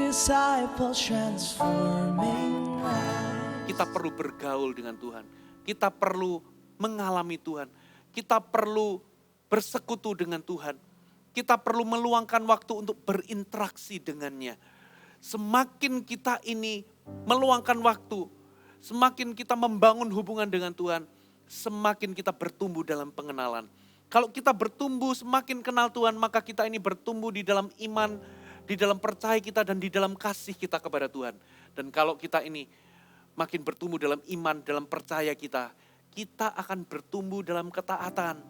disciples, transforming lives. Kita perlu bergaul dengan Tuhan. Kita perlu mengalami Tuhan. Kita perlu bersekutu dengan Tuhan. Kita perlu meluangkan waktu untuk berinteraksi dengannya. Semakin kita ini meluangkan waktu, semakin kita membangun hubungan dengan Tuhan, semakin kita bertumbuh dalam pengenalan. Kalau kita bertumbuh semakin kenal Tuhan, maka kita ini bertumbuh di dalam iman, di dalam percaya kita dan di dalam kasih kita kepada Tuhan. Dan kalau kita ini makin bertumbuh dalam iman, dalam percaya kita akan bertumbuh dalam ketaatan.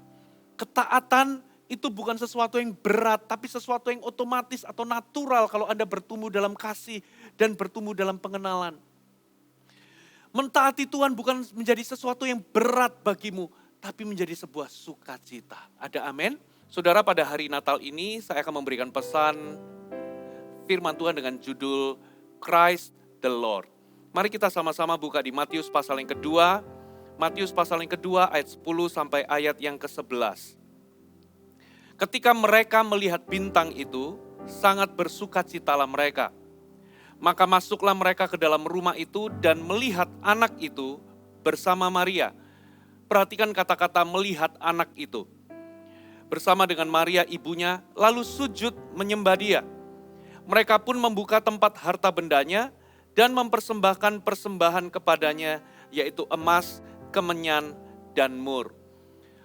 Ketaatan itu bukan sesuatu yang berat, tapi sesuatu yang otomatis atau natural kalau Anda bertumbuh dalam kasih dan bertumbuh dalam pengenalan. Mentaati Tuhan bukan menjadi sesuatu yang berat bagimu, tapi menjadi sebuah sukacita. Ada amin? Saudara, pada hari Natal ini saya akan memberikan pesan firman Tuhan dengan judul Christ the Lord. Mari kita sama-sama buka di Matius pasal yang kedua. Matius pasal yang kedua ayat 10 sampai ayat yang ke-11. Ketika mereka melihat bintang itu, sangat bersukacitalah mereka. Maka masuklah mereka ke dalam rumah itu dan melihat anak itu bersama Maria. Perhatikan kata-kata melihat anak itu. Bersama dengan Maria ibunya, lalu sujud menyembah dia. Mereka pun membuka tempat harta bendanya dan mempersembahkan persembahan kepadanya, yaitu emas, kemenyan, dan mur.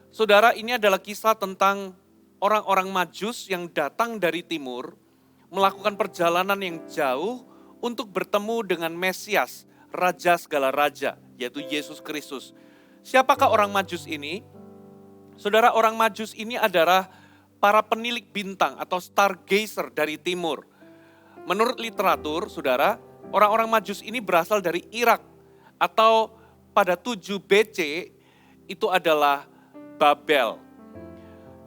Saudara, ini adalah kisah tentang orang-orang Majus yang datang dari timur, melakukan perjalanan yang jauh untuk bertemu dengan Mesias, Raja segala raja, yaitu Yesus Kristus. Siapakah orang Majus ini? Saudara, orang Majus ini adalah para penilik bintang atau stargazer dari timur. Menurut literatur, saudara, orang-orang Majus ini berasal dari Irak atau pada 7 BC itu adalah Babel.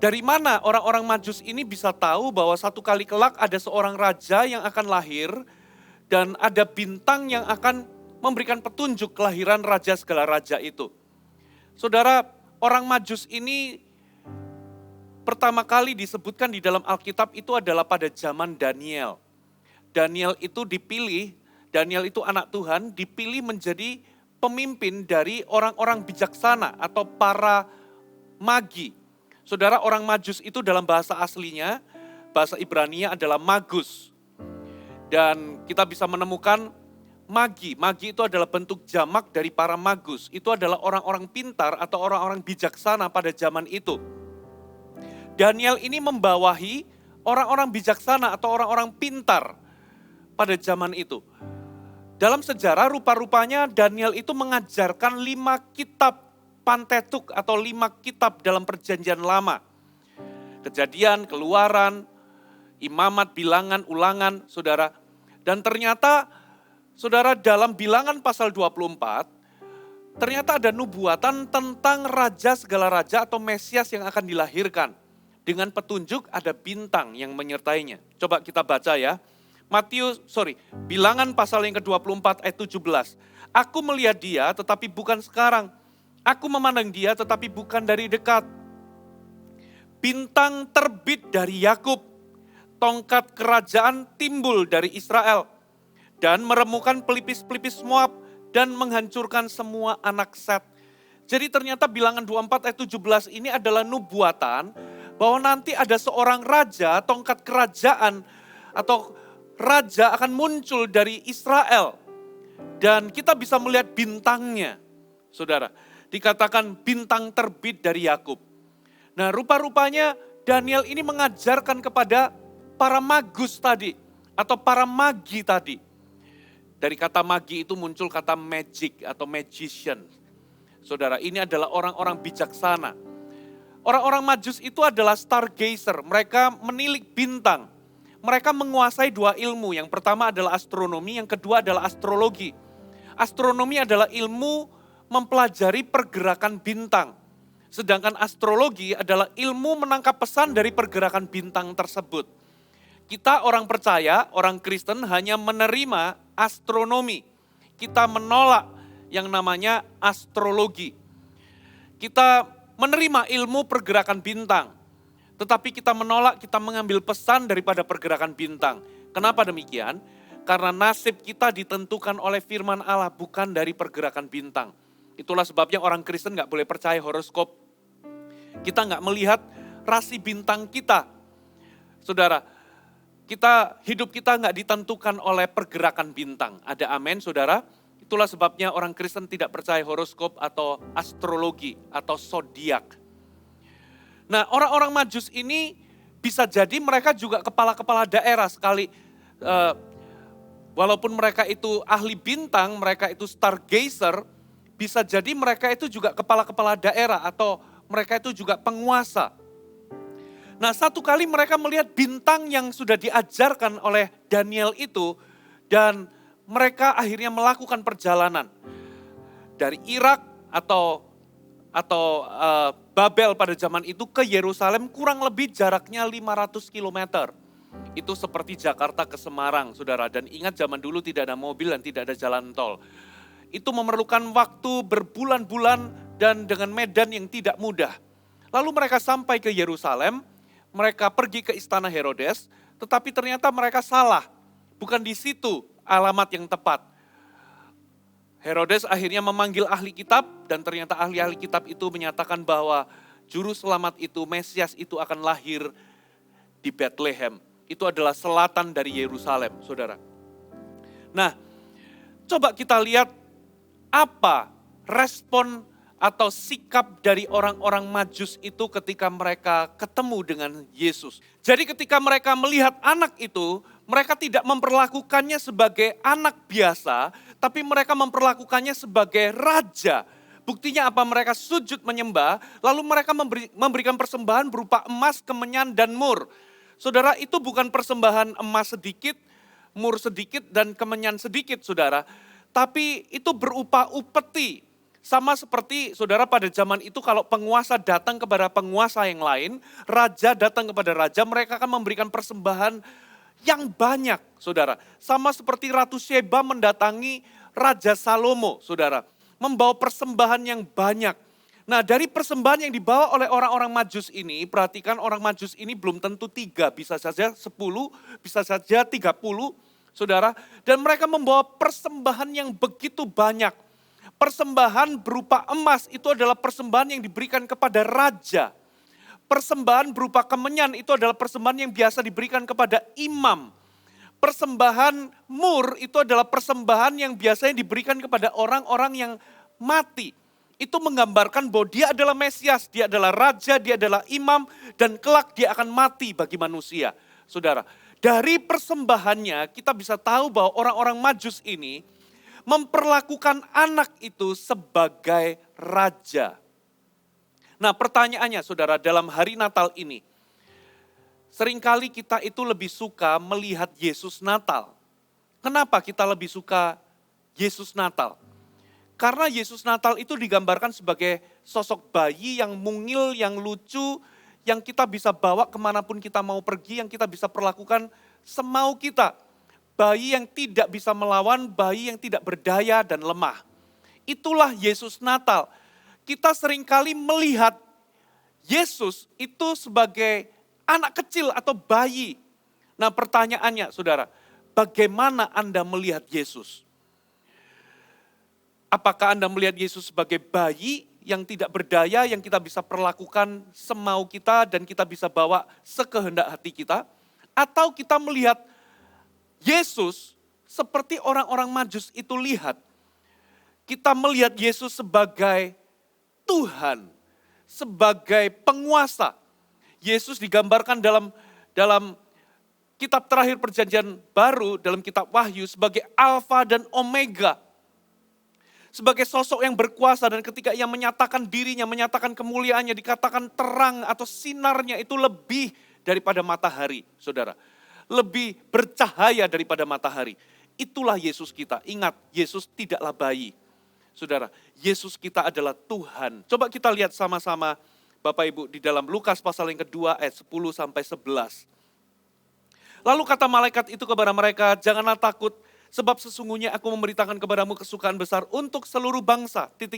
Dari mana orang-orang Majus ini bisa tahu bahwa satu kali kelak ada seorang raja yang akan lahir dan ada bintang yang akan memberikan petunjuk kelahiran raja segala raja itu? Saudara, orang Majus ini pertama kali disebutkan di dalam Alkitab itu adalah pada zaman Daniel. Daniel itu dipilih, Daniel itu anak Tuhan, dipilih menjadi pemimpin dari orang-orang bijaksana atau para magi. Saudara, orang Majus itu dalam bahasa aslinya, bahasa Ibrania adalah magus. Dan kita bisa menemukan magi. Magi itu adalah bentuk jamak dari para magus. Itu adalah orang-orang pintar atau orang-orang bijaksana pada zaman itu. Daniel ini membawahi orang-orang bijaksana atau orang-orang pintar pada zaman itu. Dalam sejarah rupa-rupanya Daniel itu mengajarkan 5 kitab Pentateuch atau 5 kitab dalam perjanjian lama. Kejadian, Keluaran, Imamat, Bilangan, Ulangan, saudara. Dan ternyata, saudara, dalam Bilangan pasal 24, ternyata ada nubuatan tentang raja segala raja atau Mesias yang akan dilahirkan. Dengan petunjuk ada bintang yang menyertainya. Coba kita baca ya. Bilangan pasal yang ke-24 ayat 17. Aku melihat dia tetapi bukan sekarang. Aku memandang dia tetapi bukan dari dekat. Bintang terbit dari Yakub. Tongkat kerajaan timbul dari Israel. Dan meremukan pelipis-pelipis Moab dan menghancurkan semua anak Set. Jadi ternyata Bilangan 24 ayat 17 ini adalah nubuatan bahwa nanti ada seorang raja, tongkat kerajaan atau raja akan muncul dari Israel. Dan kita bisa melihat bintangnya, saudara. Dikatakan bintang terbit dari Yakub. Nah, rupa-rupanya Daniel ini mengajarkan kepada para magus tadi atau para magi tadi. Dari kata magi itu muncul kata magic atau magician. Saudara, ini adalah orang-orang bijaksana. Orang-orang Majus itu adalah stargazer, mereka menilik bintang. Mereka menguasai 2 ilmu, yang pertama adalah astronomi, yang kedua adalah astrologi. Astronomi adalah ilmu mempelajari pergerakan bintang. Sedangkan astrologi adalah ilmu menangkap pesan dari pergerakan bintang tersebut. Kita orang percaya, orang Kristen hanya menerima astronomi. Kita menolak yang namanya astrologi. Kita menerima ilmu pergerakan bintang. Tetapi kita menolak, kita mengambil pesan daripada pergerakan bintang. Kenapa demikian? Karena nasib kita ditentukan oleh firman Allah, bukan dari pergerakan bintang. Itulah sebabnya orang Kristen gak boleh percaya horoskop. Kita gak melihat rasi bintang kita. Saudara, hidup kita gak ditentukan oleh pergerakan bintang. Ada amin, saudara? Itulah sebabnya orang Kristen tidak percaya horoskop atau astrologi atau zodiak. Nah, orang-orang Majus ini bisa jadi mereka juga kepala-kepala daerah sekali. Walaupun mereka itu ahli bintang, mereka itu stargazer, bisa jadi mereka itu juga kepala-kepala daerah atau mereka itu juga penguasa. Nah, satu kali mereka melihat bintang yang sudah diajarkan oleh Daniel itu dan mereka akhirnya melakukan perjalanan dari Irak atau Babel pada zaman itu ke Yerusalem, kurang lebih jaraknya 500 kilometer. Itu seperti Jakarta ke Semarang, saudara. Dan ingat zaman dulu tidak ada mobil dan tidak ada jalan tol. Itu memerlukan waktu berbulan-bulan dan dengan medan yang tidak mudah. Lalu mereka sampai ke Yerusalem, mereka pergi ke istana Herodes, tetapi ternyata mereka salah. Bukan di situ alamat yang tepat. Herodes akhirnya memanggil ahli kitab dan ternyata ahli-ahli kitab itu menyatakan bahwa juru selamat itu, Mesias itu akan lahir di Bethlehem. Itu adalah selatan dari Yerusalem, saudara. Nah, coba kita lihat apa respon atau sikap dari orang-orang Majus itu ketika mereka ketemu dengan Yesus. Jadi ketika mereka melihat anak itu, mereka tidak memperlakukannya sebagai anak biasa, tapi mereka memperlakukannya sebagai raja. Buktinya apa? Mereka sujud menyembah, lalu mereka memberikan persembahan berupa emas, kemenyan, dan mur. Saudara, itu bukan persembahan emas sedikit, mur sedikit, dan kemenyan sedikit, saudara. Tapi itu berupa upeti. Sama seperti saudara pada zaman itu kalau penguasa datang kepada penguasa yang lain, raja datang kepada raja, mereka akan memberikan persembahan yang banyak, saudara. Sama seperti Ratu Sheba mendatangi Raja Salomo, saudara. Membawa persembahan yang banyak. Nah, dari persembahan yang dibawa oleh orang-orang Majus ini, perhatikan orang Majus ini belum tentu 3, bisa saja 10, bisa saja 30, saudara. Dan mereka membawa persembahan yang begitu banyak. Persembahan berupa emas itu adalah persembahan yang diberikan kepada raja. Persembahan berupa kemenyan itu adalah persembahan yang biasa diberikan kepada imam. Persembahan mur itu adalah persembahan yang biasanya diberikan kepada orang-orang yang mati. Itu menggambarkan bahwa dia adalah Mesias, dia adalah raja, dia adalah imam, dan kelak dia akan mati bagi manusia. Saudara, dari persembahannya kita bisa tahu bahwa orang-orang Majus ini memperlakukan anak itu sebagai raja. Nah, pertanyaannya saudara, dalam hari Natal ini, seringkali kita itu lebih suka melihat Yesus Natal. Kenapa kita lebih suka Yesus Natal? Karena Yesus Natal itu digambarkan sebagai sosok bayi yang mungil, yang lucu, yang kita bisa bawa kemanapun kita mau pergi, yang kita bisa perlakukan semau kita. Bayi yang tidak bisa melawan, bayi yang tidak berdaya dan lemah. Itulah Yesus Natal. Kita seringkali melihat Yesus itu sebagai anak kecil atau bayi. Nah, pertanyaannya saudara, bagaimana Anda melihat Yesus? Apakah Anda melihat Yesus sebagai bayi yang tidak berdaya, yang kita bisa perlakukan semau kita dan kita bisa bawa sekehendak hati kita? Atau kita melihat Yesus seperti orang-orang Majus itu lihat. Kita melihat Yesus sebagai Tuhan, sebagai penguasa. Yesus digambarkan dalam kitab terakhir perjanjian baru, dalam kitab Wahyu sebagai Alfa dan Omega. Sebagai sosok yang berkuasa dan ketika ia menyatakan dirinya, menyatakan kemuliaannya, dikatakan terang atau sinarnya itu lebih daripada matahari, saudara. Lebih bercahaya daripada matahari. Itulah Yesus kita. Ingat, Yesus tidaklah bayi. Saudara, Yesus kita adalah Tuhan. Coba kita lihat sama-sama Bapak Ibu di dalam Lukas pasal yang kedua ayat 10 sampai 11. Lalu kata malaikat itu kepada mereka, janganlah takut, sebab sesungguhnya aku memberitakan kepadamu kesukaan besar untuk seluruh bangsa. 2.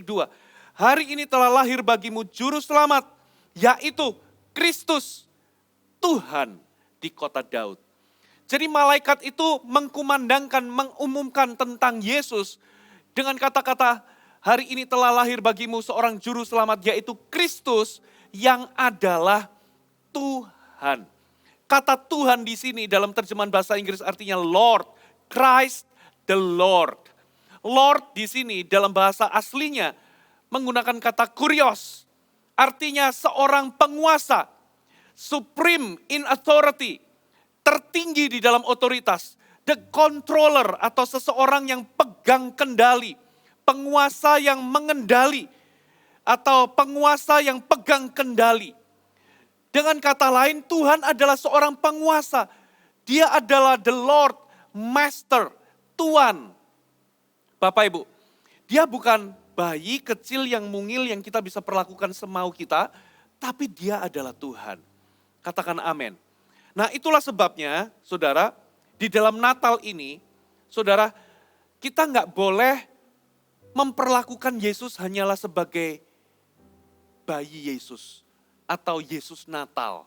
Hari ini telah lahir bagimu juru selamat, yaitu Kristus, Tuhan di kota Daud. Jadi malaikat itu mengkumandangkan, mengumumkan tentang Yesus dengan kata-kata, hari ini telah lahir bagimu seorang juru selamat, yaitu Kristus yang adalah Tuhan. Kata Tuhan di sini dalam terjemahan bahasa Inggris artinya Lord, Christ the Lord. Lord di sini dalam bahasa aslinya menggunakan kata kurios, artinya seorang penguasa, supreme in authority, tertinggi di dalam otoritas, the controller atau seseorang yang pegang kendali, penguasa yang mengendali, atau penguasa yang pegang kendali. Dengan kata lain, Tuhan adalah seorang penguasa. Dia adalah the Lord, Master, Tuan. Bapak Ibu, dia bukan bayi kecil yang mungil yang kita bisa perlakukan semau kita, tapi dia adalah Tuhan. Katakan amin. Nah itulah sebabnya, saudara, di dalam Natal ini, saudara, kita nggak boleh memperlakukan Yesus hanyalah sebagai bayi Yesus atau Yesus Natal.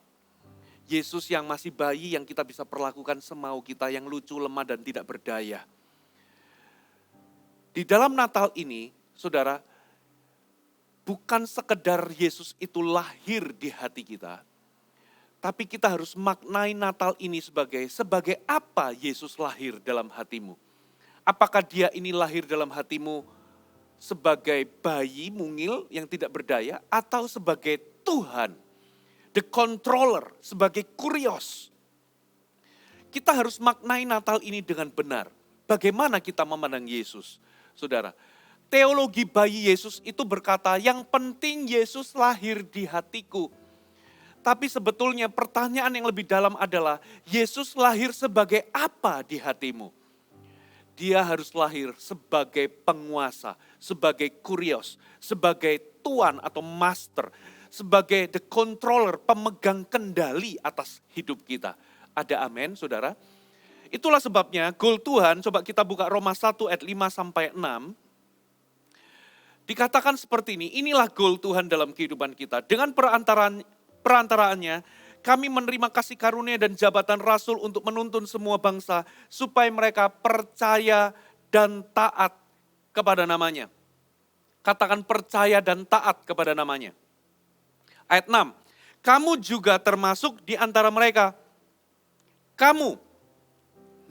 Yesus yang masih bayi yang kita bisa perlakukan semau kita, yang lucu, lemah, dan tidak berdaya. Di dalam Natal ini, saudara, bukan sekedar Yesus itu lahir di hati kita, tapi kita harus maknai Natal ini sebagai apa Yesus lahir dalam hatimu. Apakah dia ini lahir dalam hatimu sebagai bayi mungil yang tidak berdaya, atau sebagai Tuhan, the controller, sebagai kurios. Kita harus maknai Natal ini dengan benar. Bagaimana kita memandang Yesus? Saudara, teologi bayi Yesus itu berkata, yang penting Yesus lahir di hatiku. Tapi sebetulnya pertanyaan yang lebih dalam adalah, Yesus lahir sebagai apa di hatimu? Dia harus lahir sebagai penguasa, sebagai kurios, sebagai tuan atau master, sebagai the controller, pemegang kendali atas hidup kita. Ada amin, saudara? Itulah sebabnya goal Tuhan, coba kita buka Roma 1 ayat 5-6. Dikatakan seperti ini, inilah goal Tuhan dalam kehidupan kita. Dengan perantaraannya, kami menerima kasih karunia dan jabatan rasul untuk menuntun semua bangsa, supaya mereka percaya dan taat kepada namanya. Katakan percaya dan taat kepada namanya. Ayat 6, kamu juga termasuk di antara mereka. Kamu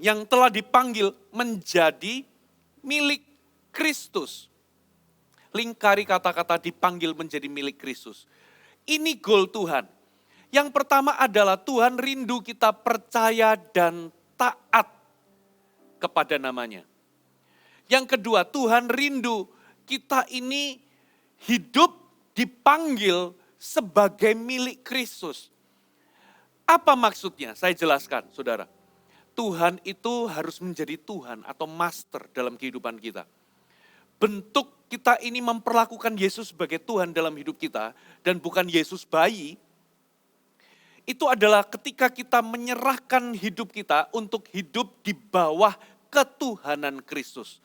yang telah dipanggil menjadi milik Kristus. Lingkari kata-kata dipanggil menjadi milik Kristus. Ini goal Tuhan. Yang pertama adalah Tuhan rindu kita percaya dan taat kepada namanya. Yang kedua, Tuhan rindu kita ini hidup dipanggil sebagai milik Kristus. Apa maksudnya? Saya jelaskan, saudara. Tuhan itu harus menjadi Tuhan atau master dalam kehidupan kita. Bentuk kita ini memperlakukan Yesus sebagai Tuhan dalam hidup kita dan bukan Yesus bayi. Itu adalah ketika kita menyerahkan hidup kita untuk hidup di bawah ketuhanan Kristus.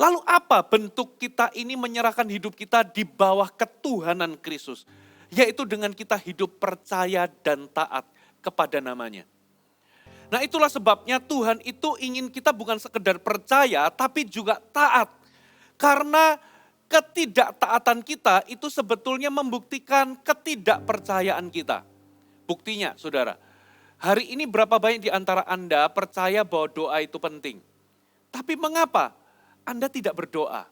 Lalu apa bentuk kita ini menyerahkan hidup kita di bawah ketuhanan Kristus? Yaitu dengan kita hidup percaya dan taat kepada namanya. Nah itulah sebabnya Tuhan itu ingin kita bukan sekedar percaya, tapi juga taat. Karena ketidaktaatan kita itu sebetulnya membuktikan ketidakpercayaan kita. Buktinya saudara, hari ini berapa banyak di antara Anda percaya bahwa doa itu penting. Tapi mengapa Anda tidak berdoa?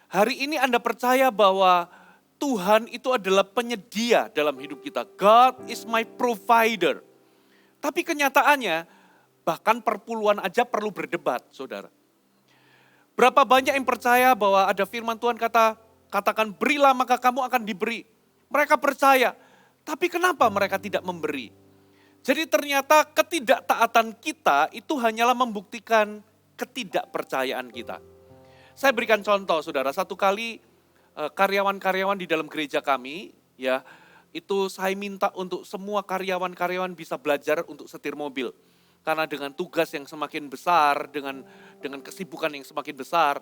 Hari ini Anda percaya bahwa Tuhan itu adalah penyedia dalam hidup kita. God is my provider. Tapi kenyataannya, bahkan perpuluhan aja perlu berdebat, saudara. Berapa banyak yang percaya bahwa ada firman Tuhan katakan berilah maka kamu akan diberi. Mereka percaya, tapi kenapa mereka tidak memberi? Jadi ternyata ketidaktaatan kita itu hanyalah membuktikan ketidakpercayaan kita. Saya berikan contoh, saudara. Satu kali karyawan-karyawan di dalam gereja kami, ya, itu saya minta untuk semua karyawan-karyawan bisa belajar untuk setir mobil. Karena dengan tugas yang semakin besar, dengan kesibukan yang semakin besar,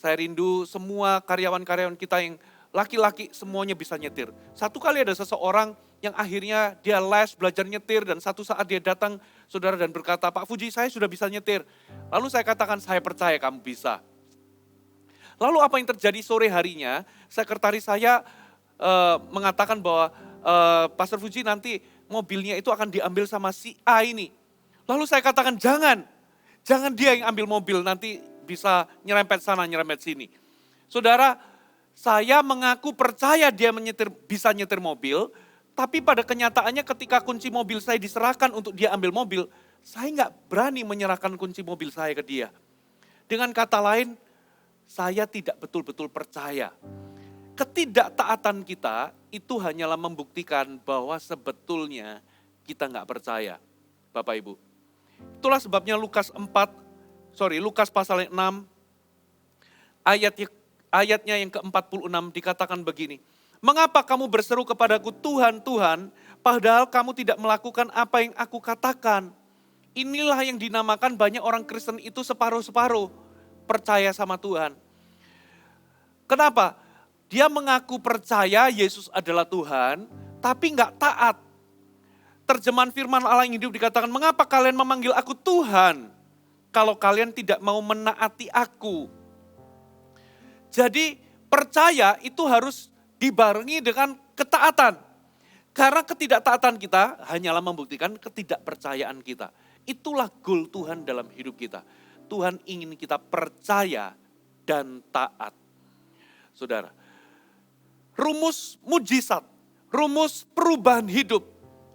saya rindu semua karyawan-karyawan kita yang laki-laki semuanya bisa nyetir. Satu kali ada seseorang yang akhirnya dia les belajar nyetir dan satu saat dia datang saudara dan berkata, Pak Fuji saya sudah bisa nyetir. Lalu saya katakan saya percaya kamu bisa. Lalu apa yang terjadi sore harinya, sekretaris saya mengatakan bahwa Pastor Fuji nanti mobilnya itu akan diambil sama si A ini. Lalu saya katakan jangan dia yang ambil mobil, nanti bisa nyerempet sana, nyerempet sini. Saudara, saya mengaku percaya dia bisa nyetir mobil, tapi pada kenyataannya ketika kunci mobil saya diserahkan untuk dia ambil mobil, saya nggak berani menyerahkan kunci mobil saya ke dia. Dengan kata lain, saya tidak betul-betul percaya. Ketidaktaatan kita itu hanyalah membuktikan bahwa sebetulnya kita nggak percaya. Bapak Ibu. Itulah sebabnya Lukas pasal 6 ayatnya yang ke-46 dikatakan begini. Mengapa kamu berseru kepadaku Tuhan, Tuhan, padahal kamu tidak melakukan apa yang aku katakan. Inilah yang dinamakan banyak orang Kristen itu separuh-separuh percaya sama Tuhan. Kenapa? Dia mengaku percaya Yesus adalah Tuhan, tapi nggak taat. Terjemahan firman Allah yang hidup dikatakan, mengapa kalian memanggil aku Tuhan, kalau kalian tidak mau menaati aku. Jadi percaya itu harus dibarengi dengan ketaatan. Karena ketidaktaatan kita hanyalah membuktikan ketidakpercayaan kita. Itulah goal Tuhan dalam hidup kita. Tuhan ingin kita percaya dan taat. Saudara, rumus mujizat, rumus perubahan hidup,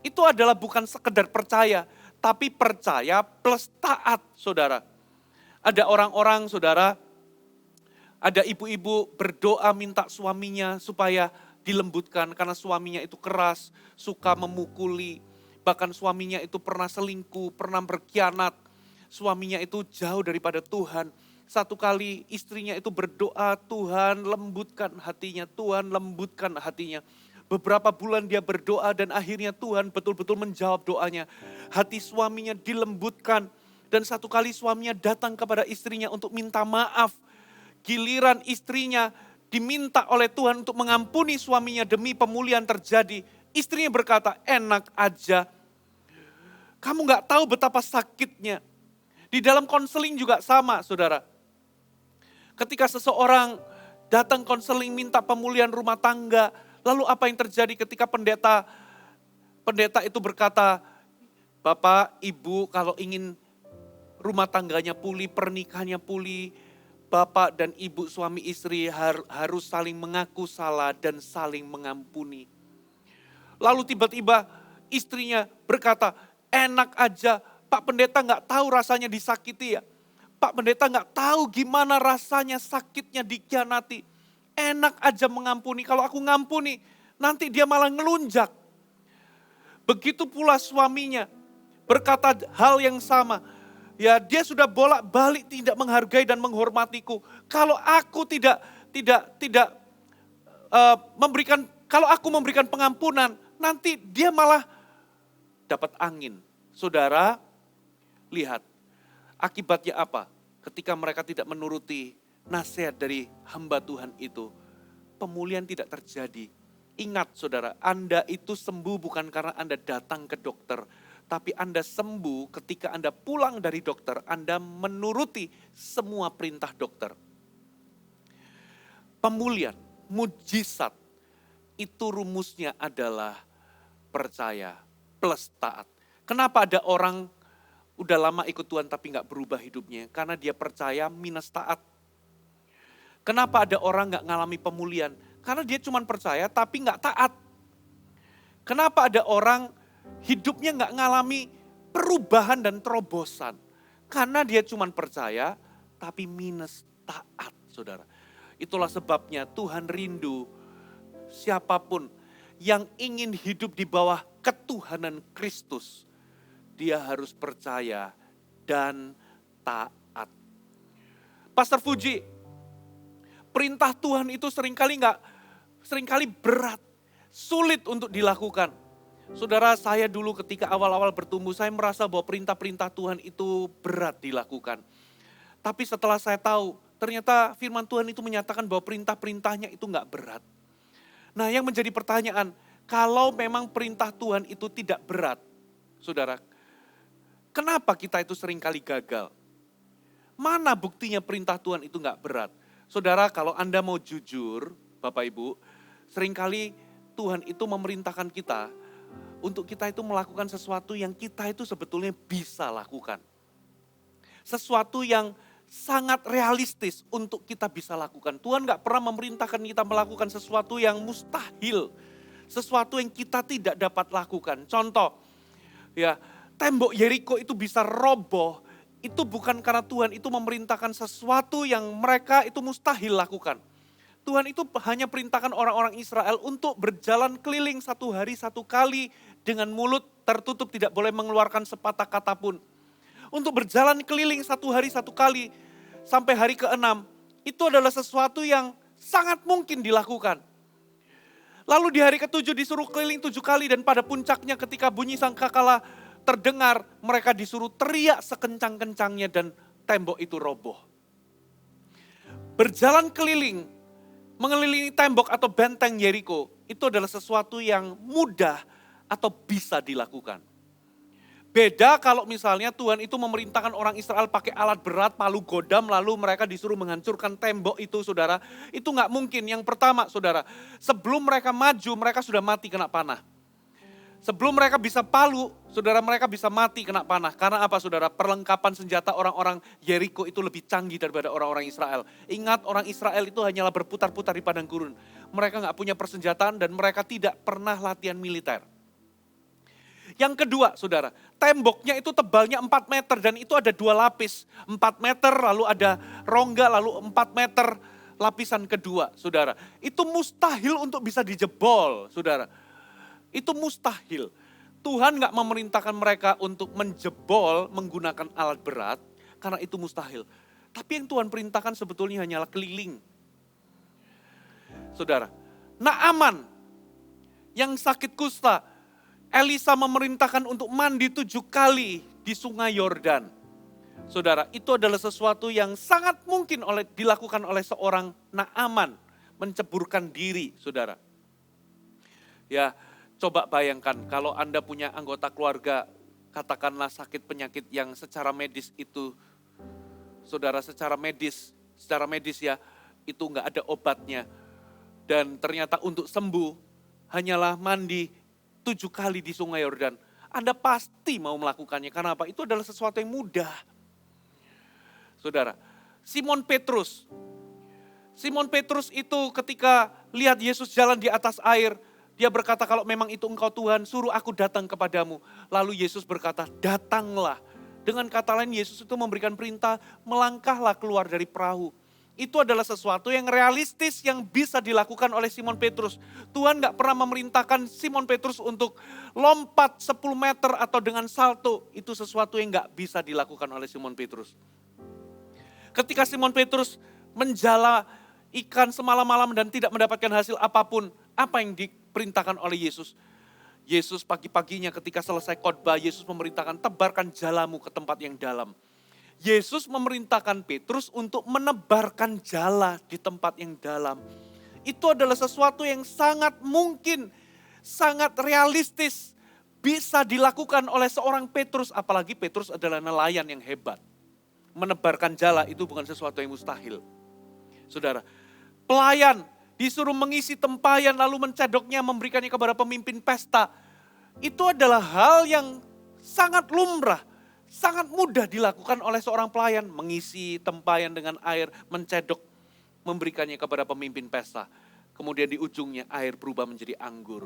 itu adalah bukan sekedar percaya, tapi percaya plus taat, saudara. Ada orang-orang, saudara, ada ibu-ibu berdoa minta suaminya supaya dilembutkan karena suaminya itu keras, suka memukuli, bahkan suaminya itu pernah selingkuh, pernah berkhianat, suaminya itu jauh daripada Tuhan. Satu kali istrinya itu berdoa, Tuhan lembutkan hatinya, Tuhan lembutkan hatinya. Beberapa bulan dia berdoa dan akhirnya Tuhan betul-betul menjawab doanya. Hati suaminya dilembutkan dan satu kali suaminya datang kepada istrinya untuk minta maaf. Giliran istrinya diminta oleh Tuhan untuk mengampuni suaminya demi pemulihan terjadi. Istrinya berkata, enak aja. Kamu gak tahu betapa sakitnya. Di dalam konseling juga sama, saudara. Ketika seseorang datang konseling minta pemulihan rumah tangga, lalu apa yang terjadi ketika pendeta itu berkata, Bapak, Ibu kalau ingin rumah tangganya pulih, pernikahannya pulih, Bapak dan Ibu suami istri harus saling mengaku salah dan saling mengampuni. Lalu tiba-tiba istrinya berkata, enak aja, Pak Pendeta gak tahu rasanya disakiti ya. Pak Pendeta gak tahu gimana rasanya sakitnya dikhianati. Enak aja mengampuni, kalau aku ngampuni nanti dia malah ngelunjak. Begitu pula suaminya berkata hal yang sama. Ya dia sudah bolak-balik tidak menghargai dan menghormatiku. Kalau aku tidak kalau aku memberikan pengampunan, nanti dia malah dapat angin. Saudara, lihat akibatnya apa? Ketika mereka tidak menuruti nasihat dari hamba Tuhan itu, pemulihan tidak terjadi. Ingat saudara, Anda itu sembuh bukan karena Anda datang ke dokter, tapi Anda sembuh ketika Anda pulang dari dokter, Anda menuruti semua perintah dokter. Pemulihan, mujizat, itu rumusnya adalah percaya plus taat. Kenapa ada orang udah lama ikut Tuhan tapi gak berubah hidupnya? Karena dia percaya minus taat. Kenapa ada orang gak ngalami pemulihan? Karena dia cuma percaya tapi gak taat. Kenapa ada orang hidupnya gak ngalami perubahan dan terobosan? Karena dia cuma percaya tapi minus taat, saudara. Itulah sebabnya Tuhan rindu siapapun yang ingin hidup di bawah ketuhanan Kristus, dia harus percaya dan taat. Pastor Fuji, perintah Tuhan itu seringkali berat, sulit untuk dilakukan. Saudara, saya dulu ketika awal-awal bertumbuh, saya merasa bahwa perintah-perintah Tuhan itu berat dilakukan. Tapi setelah saya tahu, ternyata firman Tuhan itu menyatakan bahwa perintah-perintahnya itu gak berat. Nah yang menjadi pertanyaan, Kalau memang perintah Tuhan itu tidak berat, saudara, kenapa kita itu seringkali gagal? Mana buktinya perintah Tuhan itu nggak berat? Saudara, kalau Anda mau jujur, Bapak Ibu, seringkali Tuhan itu memerintahkan kita untuk kita itu melakukan sesuatu yang kita itu sebetulnya bisa lakukan. Sesuatu yang sangat realistis untuk kita bisa lakukan. Tuhan gak pernah memerintahkan kita melakukan sesuatu yang mustahil. Sesuatu yang kita tidak dapat lakukan. Contoh, ya, tembok Yeriko itu bisa roboh. Itu bukan karena Tuhan itu memerintahkan sesuatu yang mereka itu mustahil lakukan. Tuhan itu hanya perintahkan orang-orang Israel untuk berjalan keliling 1 hari 1 kali dengan mulut tertutup, tidak boleh mengeluarkan sepatah kata pun. Untuk berjalan keliling 1 hari 1 kali sampai hari ke-6, itu adalah sesuatu yang sangat mungkin dilakukan. Lalu di hari ke-7 disuruh keliling 7 kali dan pada puncaknya ketika bunyi sangkakala terdengar, mereka disuruh teriak sekencang-kencangnya dan tembok itu roboh. Berjalan keliling, mengelilingi tembok atau benteng Yeriko, itu adalah sesuatu yang mudah atau bisa dilakukan. Beda kalau misalnya Tuhan itu memerintahkan orang Israel pakai alat berat, palu godam, lalu mereka disuruh menghancurkan tembok itu, saudara. Itu nggak mungkin. Yang pertama, saudara, sebelum mereka maju, mereka sudah mati kena panah. Sebelum mereka bisa palu, saudara, mereka bisa mati kena panah. Karena apa, saudara? Perlengkapan senjata orang-orang Yeriko itu lebih canggih daripada orang-orang Israel. Ingat, orang Israel itu hanyalah berputar-putar di padang gurun. Mereka nggak punya persenjataan dan mereka tidak pernah latihan militer. Yang kedua, saudara, temboknya itu tebalnya 4 meter dan itu ada 2 lapis. 4 meter, lalu ada rongga, lalu 4 meter lapisan kedua, saudara. Itu mustahil untuk bisa dijebol, saudara. Itu mustahil. Tuhan gak memerintahkan mereka untuk menjebol menggunakan alat berat, karena itu mustahil. Tapi yang Tuhan perintahkan sebetulnya hanyalah keliling. Saudara, Naaman yang sakit kusta, Elisa memerintahkan untuk mandi 7 kali di sungai Yordan. Saudara, itu adalah sesuatu yang sangat mungkin dilakukan oleh seorang Naaman. Menceburkan diri, saudara. Ya, coba bayangkan kalau Anda punya anggota keluarga, katakanlah sakit penyakit yang secara medis itu, saudara, secara medis ya, itu nggak ada obatnya. Dan ternyata untuk sembuh, hanyalah mandi 7 kali di sungai Yordan. Anda pasti mau melakukannya. Karena apa? Itu adalah sesuatu yang mudah. Saudara, Simon Petrus. Simon Petrus itu ketika lihat Yesus jalan di atas air, dia berkata, kalau memang itu engkau Tuhan, suruh aku datang kepadamu. Lalu Yesus berkata, datanglah. Dengan kata lain, Yesus itu memberikan perintah, melangkahlah keluar dari perahu. Itu adalah sesuatu yang realistis yang bisa dilakukan oleh Simon Petrus. Tuhan gak pernah memerintahkan Simon Petrus untuk lompat 10 meter atau dengan salto. Itu sesuatu yang gak bisa dilakukan oleh Simon Petrus. Ketika Simon Petrus menjala ikan semalam-malam dan tidak mendapatkan hasil apapun, apa yang diperintahkan oleh Yesus? Yesus pagi-paginya ketika selesai khotbah, Yesus memerintahkan tebarkan jalamu ke tempat yang dalam. Yesus memerintahkan Petrus untuk menebarkan jala di tempat yang dalam. Itu adalah sesuatu yang sangat mungkin, sangat realistis, bisa dilakukan oleh seorang Petrus, apalagi Petrus adalah nelayan yang hebat. Menebarkan jala itu bukan sesuatu yang mustahil. Saudara, pelayan disuruh mengisi tempayan lalu mencedoknya, memberikannya kepada pemimpin pesta. Itu adalah hal yang sangat lumrah. Sangat mudah dilakukan oleh seorang pelayan, mengisi tempayan dengan air, mencedok, memberikannya kepada pemimpin pesta. Kemudian di ujungnya air berubah menjadi anggur.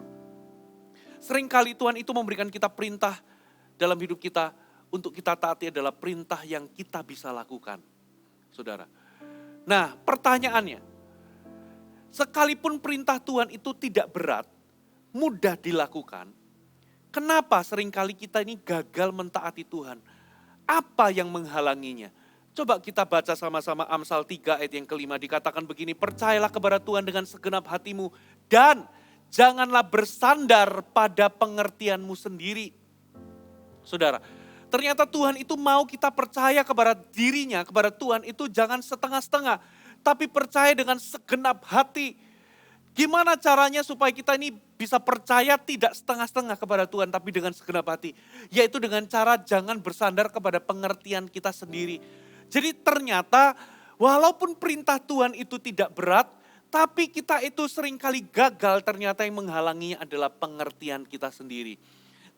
Seringkali Tuhan itu memberikan kita perintah dalam hidup kita, untuk kita taati adalah perintah yang kita bisa lakukan. Saudara. Nah, pertanyaannya, sekalipun perintah Tuhan itu tidak berat, mudah dilakukan, kenapa seringkali kita ini gagal mentaati Tuhan? Apa yang menghalanginya? Coba kita baca sama-sama Amsal 3 ayat yang kelima, dikatakan begini, percayalah kepada Tuhan dengan segenap hatimu dan janganlah bersandar pada pengertianmu sendiri. Saudara, ternyata Tuhan itu mau kita percaya kepada dirinya, kepada Tuhan itu jangan setengah-setengah, tapi percaya dengan segenap hati. Gimana caranya supaya kita ini bisa percaya tidak setengah-setengah kepada Tuhan, tapi dengan segenap hati. Yaitu dengan cara jangan bersandar kepada pengertian kita sendiri. Jadi ternyata walaupun perintah Tuhan itu tidak berat, tapi kita itu seringkali gagal, ternyata yang menghalanginya adalah pengertian kita sendiri.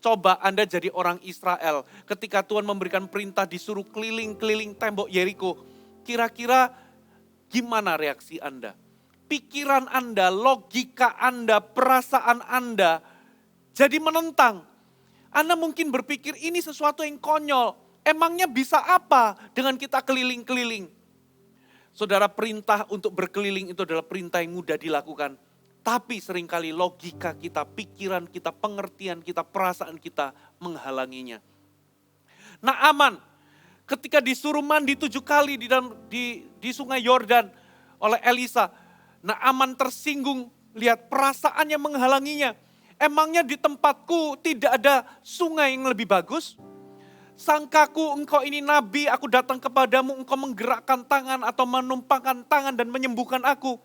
Coba Anda jadi orang Israel, ketika Tuhan memberikan perintah disuruh keliling-keliling tembok Yeriko. Kira-kira gimana reaksi Anda? Pikiran Anda, logika Anda, perasaan Anda jadi menentang. Anda mungkin berpikir ini sesuatu yang konyol. Emangnya bisa apa dengan kita keliling-keliling? Saudara, perintah untuk berkeliling itu adalah perintah yang mudah dilakukan. Tapi seringkali logika kita, pikiran kita, pengertian kita, perasaan kita menghalanginya. Naaman ketika disuruh mandi 7 kali di sungai Yordan oleh Elisa, Naaman tersinggung, lihat perasaannya menghalanginya. Emangnya di tempatku tidak ada sungai yang lebih bagus? Sangkaku engkau ini nabi, aku datang kepadamu, engkau menggerakkan tangan atau menumpangkan tangan dan menyembuhkan aku.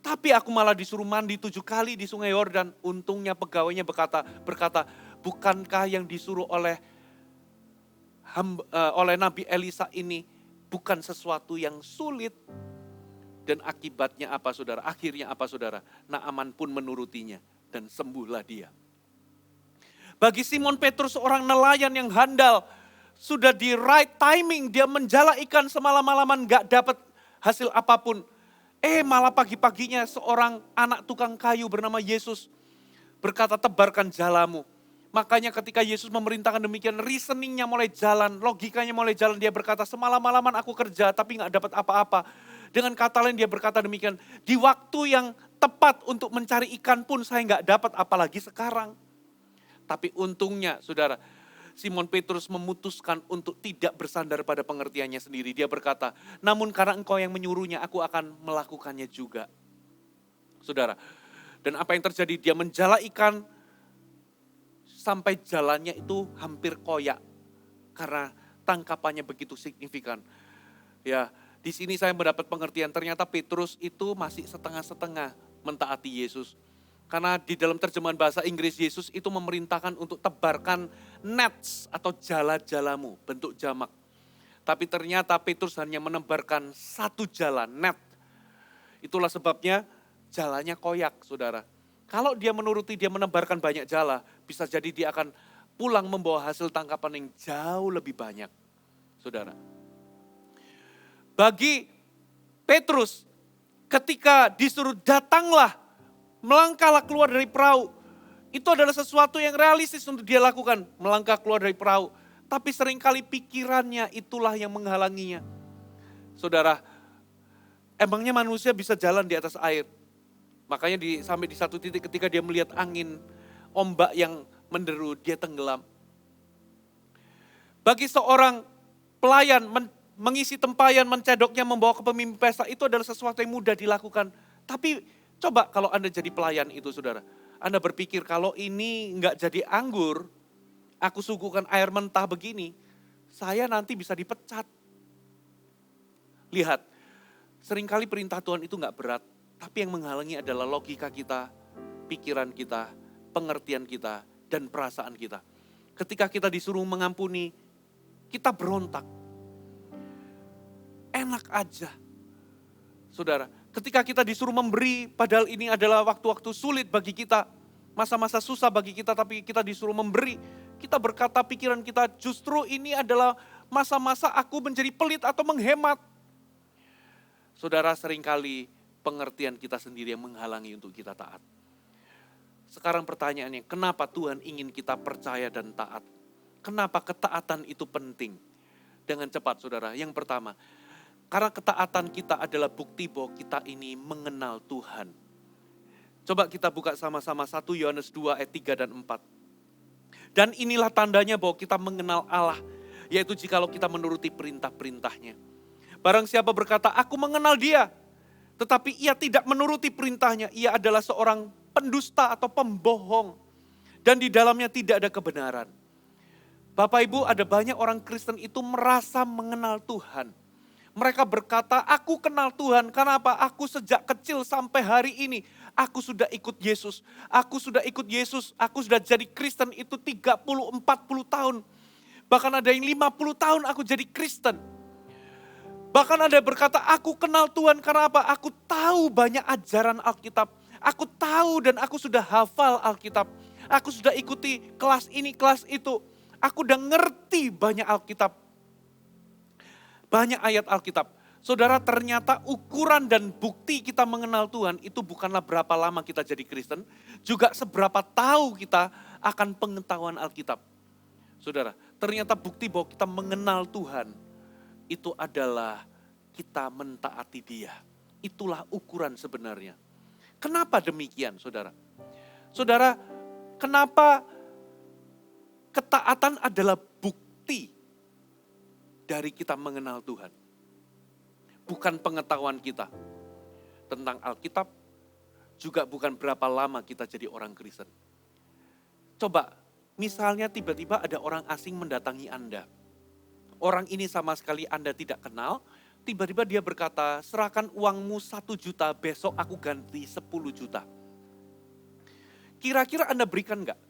Tapi aku malah disuruh mandi 7 kali di sungai Yordan. Untungnya pegawainya berkata, bukankah yang disuruh oleh Nabi Elisa ini bukan sesuatu yang sulit? Dan akibatnya apa saudara? Akhirnya apa saudara? Naaman pun menurutinya dan sembuhlah dia. Bagi Simon Petrus seorang nelayan yang handal, sudah di right timing, dia menjala ikan semalam-malaman gak dapat hasil apapun. Malah pagi-paginya seorang anak tukang kayu bernama Yesus berkata, tebarkan jalamu. Makanya ketika Yesus memerintahkan demikian, reasoningnya mulai jalan, logikanya mulai jalan. Dia berkata, semalam-malaman aku kerja tapi gak dapat apa-apa. Dengan kata lain dia berkata demikian, di waktu yang tepat untuk mencari ikan pun saya gak dapat, apalagi sekarang. Tapi untungnya saudara, Simon Petrus memutuskan untuk tidak bersandar pada pengertiannya sendiri. Dia berkata, namun karena engkau yang menyuruhnya, aku akan melakukannya juga. Saudara, dan apa yang terjadi? Dia menjala ikan sampai jalannya itu hampir koyak. Karena tangkapannya begitu signifikan. Ya, di sini saya mendapat pengertian, ternyata Petrus itu masih setengah-setengah mentaati Yesus. Karena di dalam terjemahan bahasa Inggris, Yesus itu memerintahkan untuk tebarkan nets atau jala-jalamu, bentuk jamak. Tapi ternyata Petrus hanya menebarkan satu jala, net. Itulah sebabnya jalannya koyak, saudara. Kalau dia menuruti, dia menebarkan banyak jala, bisa jadi dia akan pulang membawa hasil tangkapan yang jauh lebih banyak, saudara. Bagi Petrus, ketika disuruh datanglah, melangkahlah keluar dari perahu. Itu adalah sesuatu yang realistis untuk dia lakukan, melangkah keluar dari perahu. Tapi seringkali pikirannya itulah yang menghalanginya. Saudara, emangnya manusia bisa jalan di atas air? Makanya sampai di satu titik ketika dia melihat angin, ombak yang menderu, dia tenggelam. Bagi seorang pelayan, mengisi tempayan, mencedoknya, membawa ke pemimpin pesta, itu adalah sesuatu yang mudah dilakukan. Tapi coba kalau Anda jadi pelayan itu saudara, Anda berpikir kalau ini enggak jadi anggur, aku suguhkan air mentah begini, saya nanti bisa dipecat. Lihat, seringkali perintah Tuhan itu enggak berat, tapi yang menghalangi adalah logika kita, pikiran kita, pengertian kita, dan perasaan kita. Ketika kita disuruh mengampuni, kita berontak. Enak aja. Saudara, ketika kita disuruh memberi, padahal ini adalah waktu-waktu sulit bagi kita, masa-masa susah bagi kita, tapi kita disuruh memberi, kita berkata pikiran kita, justru ini adalah masa-masa aku menjadi pelit atau menghemat. Saudara, seringkali pengertian kita sendiri yang menghalangi untuk kita taat. Sekarang pertanyaannya, kenapa Tuhan ingin kita percaya dan taat? Kenapa ketaatan itu penting? Dengan cepat saudara, yang pertama, karena ketaatan kita adalah bukti bahwa kita ini mengenal Tuhan. Coba kita buka sama-sama 1 Yohanes 2 ayat 3 dan 4. Dan inilah tandanya bahwa kita mengenal Allah, yaitu jikalau kita menuruti perintah-perintahnya. Barang siapa berkata, aku mengenal dia, tetapi ia tidak menuruti perintahnya, ia adalah seorang pendusta atau pembohong. Dan di dalamnya tidak ada kebenaran. Bapak Ibu, ada banyak orang Kristen itu merasa mengenal Tuhan. Mereka berkata, aku kenal Tuhan, kenapa? Aku sejak kecil sampai hari ini, Aku sudah ikut Yesus, aku sudah ikut Yesus, aku sudah jadi Kristen itu 30-40 tahun. Bahkan ada yang 50 tahun aku jadi Kristen. Bahkan ada yang berkata, aku kenal Tuhan karena apa? Aku tahu banyak ajaran Alkitab. Aku tahu dan aku sudah hafal Alkitab. Aku sudah ikuti kelas ini, kelas itu. Aku udah ngerti banyak Alkitab. Banyak ayat Alkitab. Saudara, ternyata ukuran dan bukti kita mengenal Tuhan itu bukanlah berapa lama kita jadi Kristen. Juga seberapa tahu kita akan pengetahuan Alkitab. Saudara, ternyata bukti bahwa kita mengenal Tuhan itu adalah kita mentaati Dia. Itulah ukuran sebenarnya. Kenapa demikian, saudara? Saudara, kenapa ketaatan adalah bukti dari kita mengenal Tuhan? Bukan pengetahuan kita tentang Alkitab, juga bukan berapa lama kita jadi orang Kristen. Coba, misalnya tiba-tiba ada orang asing mendatangi Anda. Orang ini sama sekali Anda tidak kenal, tiba-tiba dia berkata, serahkan uangmu 1 juta, besok aku ganti 10 juta. Kira-kira Anda berikan enggak?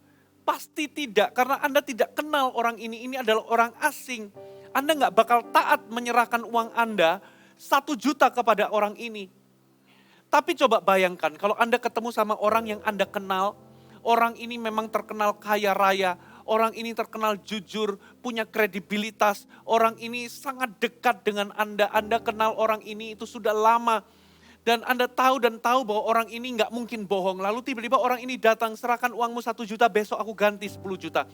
Pasti tidak, karena Anda tidak kenal orang ini adalah orang asing. Anda enggak bakal taat menyerahkan uang Anda 1 juta kepada orang ini. Tapi coba bayangkan, kalau Anda ketemu sama orang yang Anda kenal, orang ini memang terkenal kaya raya, orang ini terkenal jujur, punya kredibilitas, orang ini sangat dekat dengan Anda kenal orang ini itu sudah lama. Dan Anda tahu bahwa orang ini nggak mungkin bohong. Lalu tiba-tiba orang ini datang, serahkan uangmu 1 juta, besok aku ganti 10 juta.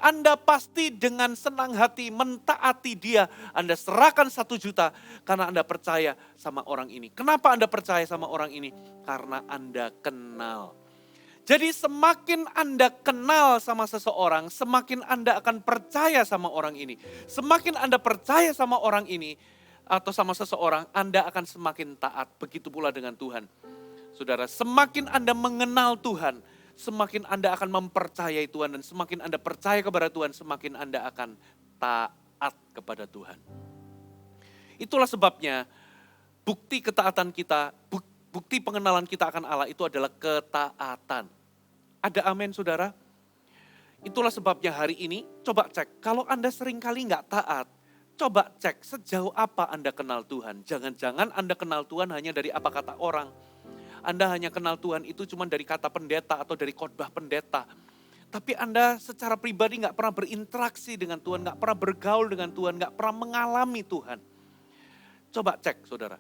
Anda pasti dengan senang hati mentaati dia. Anda serahkan 1 juta karena Anda percaya sama orang ini. Kenapa Anda percaya sama orang ini? Karena Anda kenal. Jadi semakin Anda kenal sama seseorang, semakin Anda akan percaya sama orang ini. Semakin Anda percaya sama orang ini atau sama seseorang, Anda akan semakin taat. Begitu pula dengan Tuhan. Saudara, semakin Anda mengenal Tuhan, semakin Anda akan mempercayai Tuhan. Dan semakin Anda percaya kepada Tuhan, semakin Anda akan taat kepada Tuhan. Itulah sebabnya bukti ketaatan kita, bukti pengenalan kita akan Allah itu adalah ketaatan. Ada amin, saudara? Itulah sebabnya hari ini, coba cek. Kalau Anda seringkali nggak taat, coba cek sejauh apa Anda kenal Tuhan. Jangan-jangan Anda kenal Tuhan hanya dari apa kata orang. Anda hanya kenal Tuhan itu cuma dari kata pendeta atau dari khotbah pendeta. Tapi Anda secara pribadi nggak pernah berinteraksi dengan Tuhan, nggak pernah bergaul dengan Tuhan, nggak pernah mengalami Tuhan. Coba cek, saudara.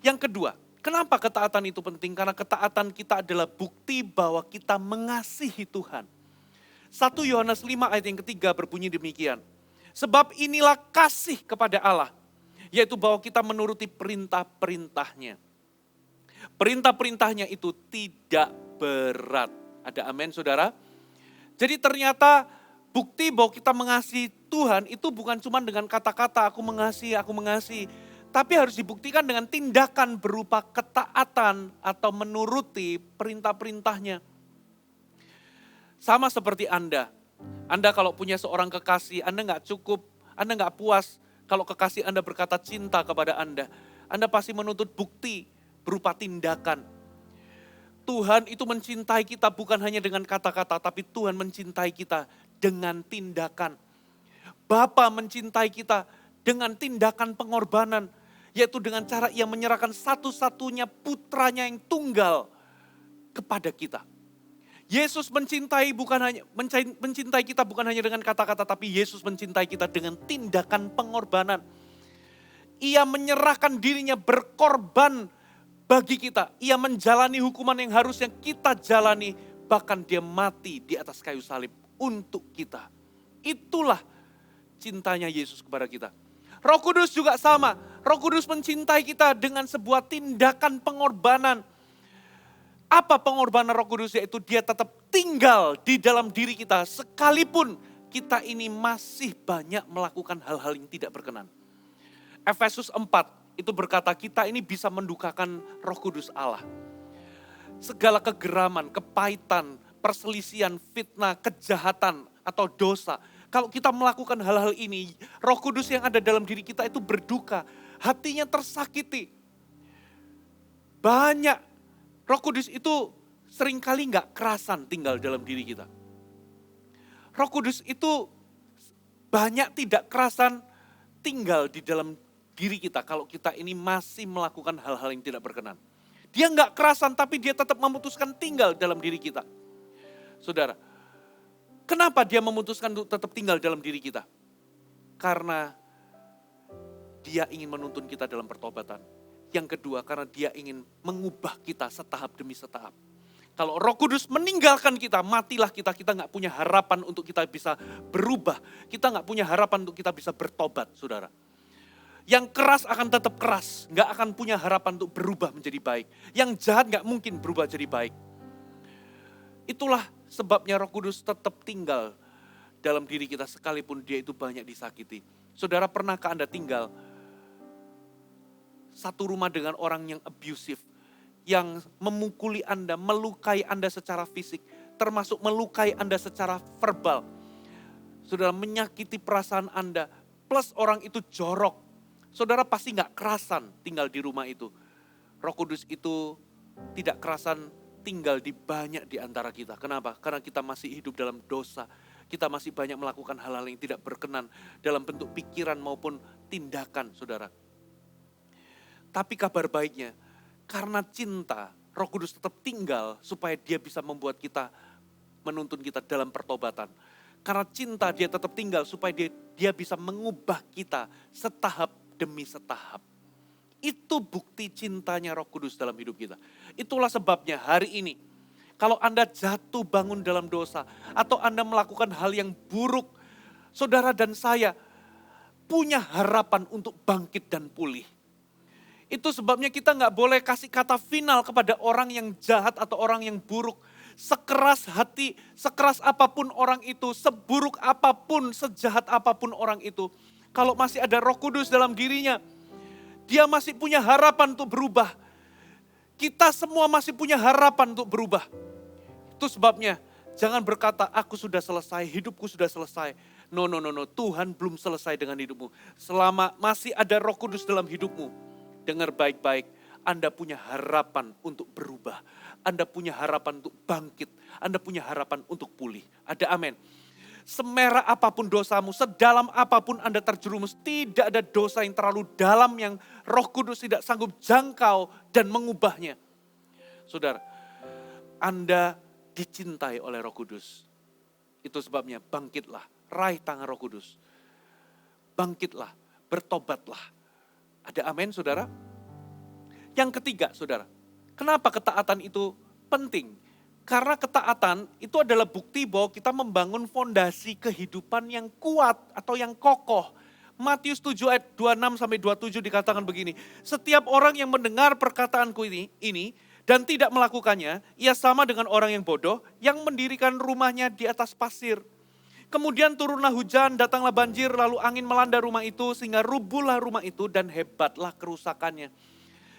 Yang kedua, kenapa ketaatan itu penting? Karena ketaatan kita adalah bukti bahwa kita mengasihi Tuhan. 1 Yohanes 5 ayat yang ketiga berbunyi demikian. Sebab inilah kasih kepada Allah, yaitu bahwa kita menuruti perintah-perintahnya. Perintah-perintahnya itu tidak berat. Ada amin, saudara? Jadi ternyata bukti bahwa kita mengasihi Tuhan itu bukan cuma dengan kata-kata aku mengasihi. Tapi harus dibuktikan dengan tindakan berupa ketaatan atau menuruti perintah-perintahnya. Sama seperti Anda. Anda kalau punya seorang kekasih, Anda nggak cukup, Anda nggak puas kalau kekasih Anda berkata cinta kepada Anda. Anda pasti menuntut bukti berupa tindakan. Tuhan itu mencintai kita bukan hanya dengan kata-kata, tapi Tuhan mencintai kita dengan tindakan. Bapa mencintai kita dengan tindakan pengorbanan, yaitu dengan cara ia menyerahkan satu-satunya putranya yang tunggal kepada kita. Yesus mencintai kita bukan hanya dengan kata-kata, tapi Yesus mencintai kita dengan tindakan pengorbanan. Ia menyerahkan dirinya berkorban bagi kita. Ia menjalani hukuman yang harusnya kita jalani, bahkan dia mati di atas kayu salib untuk kita. Itulah cintanya Yesus kepada kita. Roh Kudus juga sama. Roh Kudus mencintai kita dengan sebuah tindakan pengorbanan. Apa pengorbanan Roh Kudus? Yaitu dia tetap tinggal di dalam diri kita sekalipun kita ini masih banyak melakukan hal-hal yang tidak berkenan. Efesus 4 itu berkata kita ini bisa mendukakan Roh Kudus Allah. Segala kegeraman, kepahitan, perselisihan, fitnah, kejahatan atau dosa. Kalau kita melakukan hal-hal ini, Roh Kudus yang ada dalam diri kita itu berduka. Hatinya tersakiti. Banyak Roh Kudus itu seringkali nggak kerasan tinggal dalam diri kita. Roh Kudus itu banyak tidak kerasan tinggal di dalam diri kita kalau kita ini masih melakukan hal-hal yang tidak berkenan. Dia nggak kerasan tapi dia tetap memutuskan tinggal dalam diri kita. Saudara, kenapa dia memutuskan untuk tetap tinggal dalam diri kita? Karena dia ingin menuntun kita dalam pertobatan. Yang kedua, karena dia ingin mengubah kita setahap demi setahap. Kalau Roh Kudus meninggalkan kita, matilah kita. Kita nggak punya harapan untuk kita bisa berubah. Kita nggak punya harapan untuk kita bisa bertobat, saudara. Yang keras akan tetap keras, nggak akan punya harapan untuk berubah menjadi baik. Yang jahat nggak mungkin berubah jadi baik. Itulah sebabnya Roh Kudus tetap tinggal dalam diri kita sekalipun dia itu banyak disakiti. Saudara, pernahkah Anda tinggal satu rumah dengan orang yang abusive, yang memukuli Anda, melukai Anda secara fisik, termasuk melukai Anda secara verbal. Saudara, menyakiti perasaan Anda, plus orang itu jorok. Saudara pasti gak kerasan tinggal di rumah itu. Roh Kudus itu tidak kerasan tinggal di banyak di antara kita. Kenapa? Karena kita masih hidup dalam dosa. Kita masih banyak melakukan hal-hal yang tidak berkenan dalam bentuk pikiran maupun tindakan, saudara. Tapi kabar baiknya, karena cinta, Roh Kudus tetap tinggal supaya dia bisa membuat kita, menuntun kita dalam pertobatan. Karena cinta dia tetap tinggal supaya dia bisa mengubah kita setahap demi setahap. Itu bukti cintanya Roh Kudus dalam hidup kita. Itulah sebabnya hari ini, kalau Anda jatuh bangun dalam dosa, atau Anda melakukan hal yang buruk, saudara dan saya punya harapan untuk bangkit dan pulih. Itu sebabnya kita nggak boleh kasih kata final kepada orang yang jahat atau orang yang buruk. Sekeras hati, sekeras apapun orang itu, seburuk apapun, sejahat apapun orang itu. Kalau masih ada Roh Kudus dalam dirinya, dia masih punya harapan untuk berubah. Kita semua masih punya harapan untuk berubah. Itu sebabnya jangan berkata, aku sudah selesai, hidupku sudah selesai. No, Tuhan belum selesai dengan hidupmu. Selama masih ada Roh Kudus dalam hidupmu, dengar baik-baik, Anda punya harapan untuk berubah. Anda punya harapan untuk bangkit. Anda punya harapan untuk pulih. Ada amin. Semerah apapun dosamu, sedalam apapun Anda terjerumus, tidak ada dosa yang terlalu dalam yang Roh Kudus tidak sanggup jangkau dan mengubahnya. Saudara, Anda dicintai oleh Roh Kudus. Itu sebabnya bangkitlah, raih tangan Roh Kudus. Bangkitlah, bertobatlah. Ada amin, saudara? Yang ketiga, saudara, kenapa ketaatan itu penting? Karena ketaatan itu adalah bukti bahwa kita membangun fondasi kehidupan yang kuat atau yang kokoh. Matius 7 ayat 26-27 dikatakan begini, setiap orang yang mendengar perkataanku ini dan tidak melakukannya, ia sama dengan orang yang bodoh yang mendirikan rumahnya di atas pasir. Kemudian turunlah hujan, datanglah banjir, lalu angin melanda rumah itu sehingga rubuhlah rumah itu dan hebatlah kerusakannya.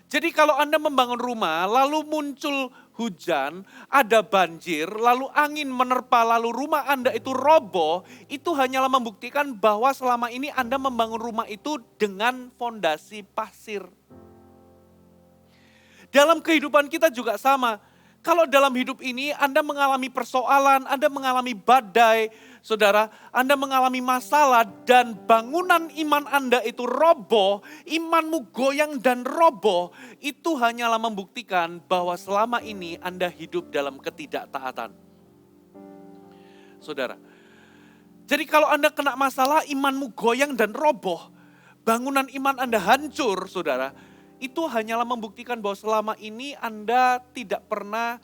Jadi kalau Anda membangun rumah, lalu muncul hujan, ada banjir, lalu angin menerpa, lalu rumah Anda itu roboh, itu hanyalah membuktikan bahwa selama ini Anda membangun rumah itu dengan fondasi pasir. Dalam kehidupan kita juga sama. Kalau dalam hidup ini Anda mengalami persoalan, Anda mengalami badai, saudara, Anda mengalami masalah dan bangunan iman Anda itu roboh, imanmu goyang dan roboh, itu hanyalah membuktikan bahwa selama ini Anda hidup dalam ketidaktaatan. Saudara, jadi kalau Anda kena masalah, imanmu goyang dan roboh, bangunan iman Anda hancur, saudara, itu hanyalah membuktikan bahwa selama ini Anda tidak pernah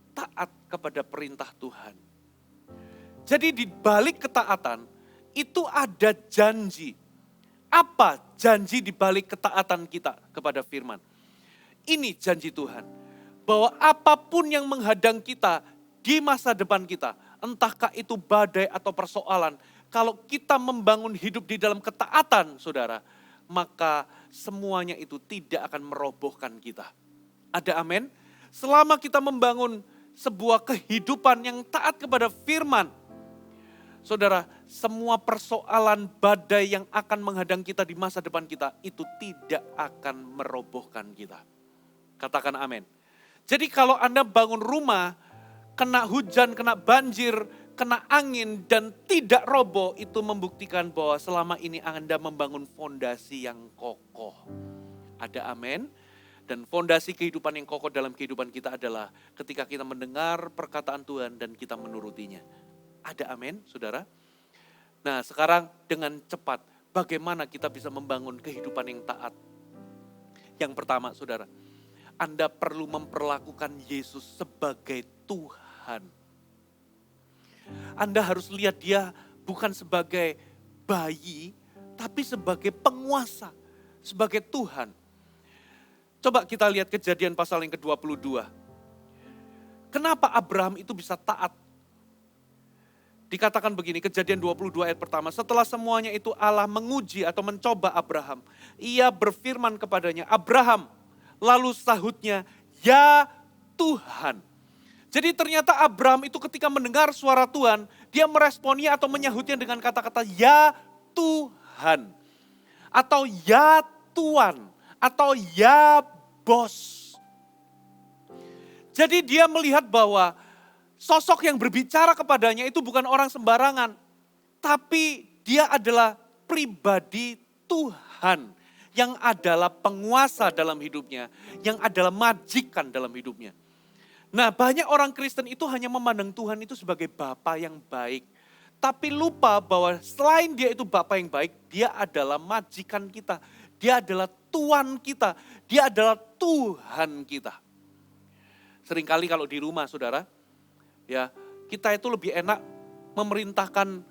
taat kepada perintah Tuhan. Jadi di balik ketaatan itu ada janji. Apa janji di balik ketaatan kita kepada firman? Ini janji Tuhan. Bahwa apapun yang menghadang kita di masa depan kita, entahkah itu badai atau persoalan, kalau kita membangun hidup di dalam ketaatan, saudara, maka semuanya itu tidak akan merobohkan kita. Ada amin? Selama kita membangun sebuah kehidupan yang taat kepada firman, saudara, semua persoalan badai yang akan menghadang kita di masa depan kita, itu tidak akan merobohkan kita. Katakan amin. Jadi kalau Anda bangun rumah, kena hujan, kena banjir, kena angin dan tidak roboh, itu membuktikan bahwa selama ini Anda membangun fondasi yang kokoh. Ada amin? Dan fondasi kehidupan yang kokoh dalam kehidupan kita adalah ketika kita mendengar perkataan Tuhan dan kita menurutinya. Ada amin, saudara? Nah sekarang dengan cepat, bagaimana kita bisa membangun kehidupan yang taat? Yang pertama saudara, Anda perlu memperlakukan Yesus sebagai Tuhan. Anda harus lihat dia bukan sebagai bayi, tapi sebagai penguasa, sebagai Tuhan. Coba kita lihat Kejadian pasal yang ke-22. Kenapa Abraham itu bisa taat? Dikatakan begini, Kejadian 22 ayat pertama, setelah semuanya itu Allah menguji atau mencoba Abraham. Ia berfirman kepadanya, Abraham, lalu sahutnya, ya Tuhan. Jadi ternyata Abraham itu ketika mendengar suara Tuhan, dia meresponnya atau menyahutnya dengan kata-kata ya Tuhan. Atau ya Tuan, atau ya Bos. Jadi dia melihat bahwa sosok yang berbicara kepadanya itu bukan orang sembarangan. Tapi dia adalah pribadi Tuhan. Yang adalah penguasa dalam hidupnya. Yang adalah majikan dalam hidupnya. Nah banyak orang Kristen itu hanya memandang Tuhan itu sebagai Bapa yang baik. Tapi lupa bahwa selain dia itu Bapa yang baik, dia adalah majikan kita. Dia adalah Tuan kita. Dia adalah Tuhan kita. Seringkali kalau di rumah saudara, ya, kita itu lebih enak memerintahkan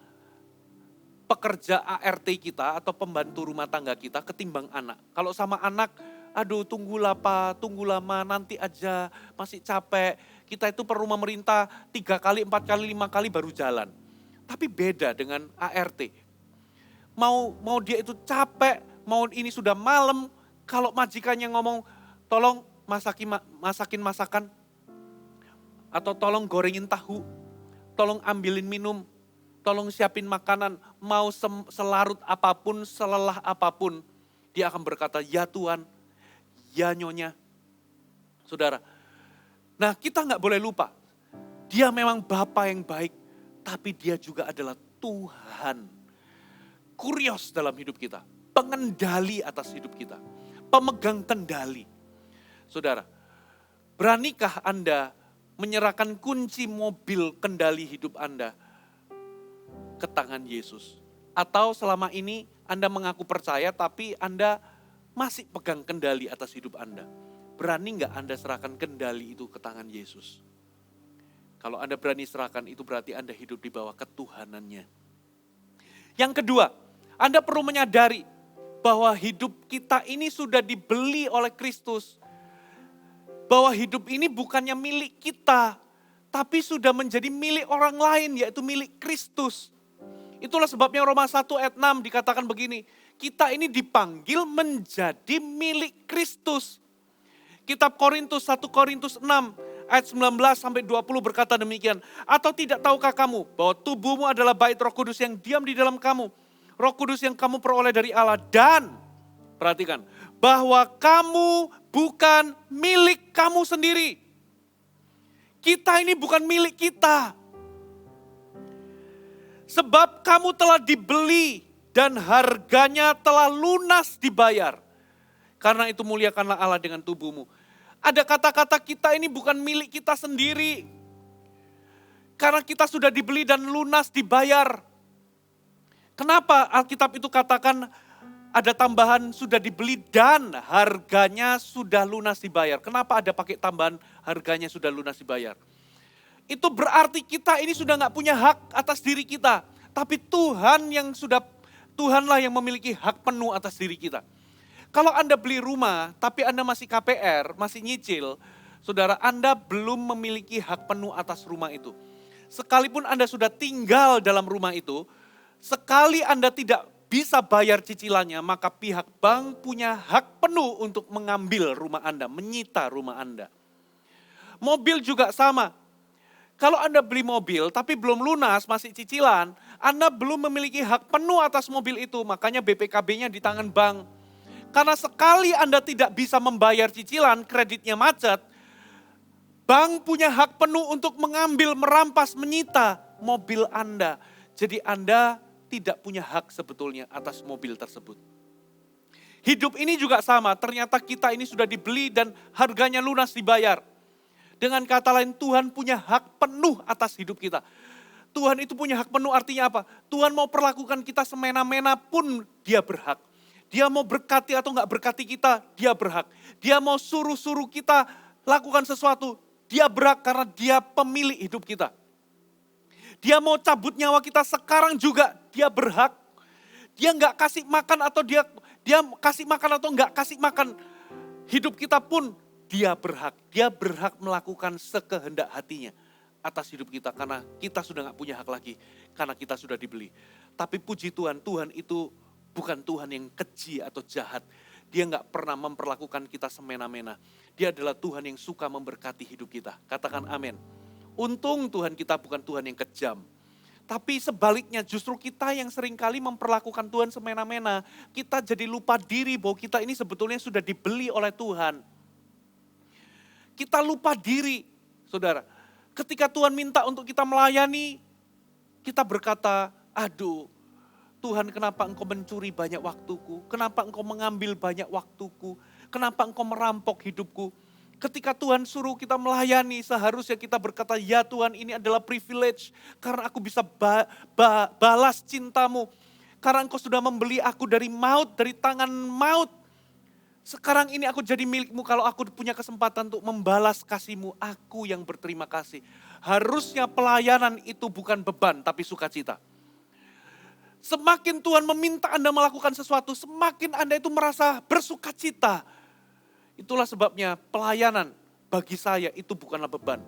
pekerja ART kita atau pembantu rumah tangga kita ketimbang anak. Kalau sama anak, aduh tunggulah Pak, tunggu lama, nanti aja, masih capek. Kita itu perlu memerintah 3 kali, 4 kali, 5 kali baru jalan. Tapi beda dengan ART. Mau dia itu capek, mau ini sudah malam, kalau majikannya ngomong, tolong masakin masakan, atau tolong gorengin tahu, tolong ambilin minum, tolong siapin makanan, mau selarut apapun, selelah apapun, dia akan berkata, ya Tuhan, ya Nyonya. Saudara, nah kita nggak boleh lupa, dia memang Bapa yang baik, tapi dia juga adalah Tuhan. Kurios dalam hidup kita, pengendali atas hidup kita, pemegang kendali. Saudara, beranikah Anda menyerahkan kunci mobil kendali hidup Anda ke tangan Yesus? Atau selama ini Anda mengaku percaya tapi Anda masih pegang kendali atas hidup Anda? Berani nggak Anda serahkan kendali itu ke tangan Yesus? Kalau Anda berani serahkan, itu berarti Anda hidup di bawah ketuhanannya. Yang kedua, Anda perlu menyadari bahwa hidup kita ini sudah dibeli oleh Kristus. Bahwa hidup ini bukannya milik kita, tapi sudah menjadi milik orang lain, yaitu milik Kristus. Itulah sebabnya Roma 1 ayat 6 dikatakan begini, kita ini dipanggil menjadi milik Kristus. Kitab Korintus, 1 Korintus 6 ayat 19 sampai 20 berkata demikian. Atau tidak tahukah kamu bahwa tubuhmu adalah bait Roh Kudus yang diam di dalam kamu. Roh Kudus yang kamu peroleh dari Allah dan, perhatikan, bahwa kamu bukan milik kamu sendiri. Kita ini bukan milik kita. Sebab kamu telah dibeli dan harganya telah lunas dibayar. Karena itu muliakanlah Allah dengan tubuhmu. Ada kata-kata kita ini bukan milik kita sendiri. Karena kita sudah dibeli dan lunas dibayar. Kenapa Alkitab itu katakan ada tambahan sudah dibeli dan harganya sudah lunas dibayar. Kenapa ada pakai tambahan harganya sudah lunas dibayar? Itu berarti kita ini sudah gak punya hak atas diri kita. Tapi Tuhanlah yang memiliki hak penuh atas diri kita. Kalau Anda beli rumah tapi Anda masih KPR, masih nyicil, saudara Anda belum memiliki hak penuh atas rumah itu. Sekalipun Anda sudah tinggal dalam rumah itu, sekali Anda tidak bisa bayar cicilannya, maka pihak bank punya hak penuh untuk mengambil rumah Anda, menyita rumah Anda. Mobil juga sama. Kalau Anda beli mobil tapi belum lunas, masih cicilan, Anda belum memiliki hak penuh atas mobil itu, makanya BPKB-nya di tangan bank. Karena sekali Anda tidak bisa membayar cicilan, kreditnya macet, Bank punya hak penuh untuk mengambil, merampas, menyita mobil Anda. Jadi Anda tidak punya hak sebetulnya atas mobil tersebut. Hidup ini juga sama, ternyata kita ini sudah dibeli dan harganya lunas dibayar. Dengan kata lain, Tuhan punya hak penuh atas hidup kita. Tuhan itu punya hak penuh, artinya apa? Tuhan mau perlakukan kita semena-mena pun dia berhak. Dia mau berkati atau enggak berkati kita, dia berhak. Dia mau suruh-suruh kita lakukan sesuatu, dia berhak karena dia pemilik hidup kita. Dia mau cabut nyawa kita sekarang juga, dia berhak. Dia enggak kasih makan atau dia kasih makan atau enggak kasih makan hidup kita pun dia berhak. Dia berhak melakukan sekehendak hatinya atas hidup kita karena kita sudah enggak punya hak lagi karena kita sudah dibeli. Tapi puji Tuhan, Tuhan itu bukan Tuhan yang keji atau jahat. Dia enggak pernah memperlakukan kita semena-mena. Dia adalah Tuhan yang suka memberkati hidup kita. Katakan amin. Untung Tuhan kita bukan Tuhan yang kejam. Tapi sebaliknya justru kita yang seringkali memperlakukan Tuhan semena-mena. Kita jadi lupa diri bahwa kita ini sebetulnya sudah dibeli oleh Tuhan. Kita lupa diri, saudara. Ketika Tuhan minta untuk kita melayani, kita berkata, aduh Tuhan kenapa engkau mencuri banyak waktuku? Kenapa engkau mengambil banyak waktuku? Kenapa engkau merampok hidupku? Ketika Tuhan suruh kita melayani, seharusnya kita berkata, ya Tuhan ini adalah privilege. Karena aku bisa balas cintamu. Karena engkau sudah membeli aku dari maut, dari tangan maut. Sekarang ini aku jadi milikmu kalau aku punya kesempatan untuk membalas kasihmu. Aku yang berterima kasih. Harusnya pelayanan itu bukan beban tapi sukacita. Semakin Tuhan meminta Anda melakukan sesuatu, semakin Anda itu merasa bersukacita. Itulah sebabnya pelayanan bagi saya itu bukanlah beban.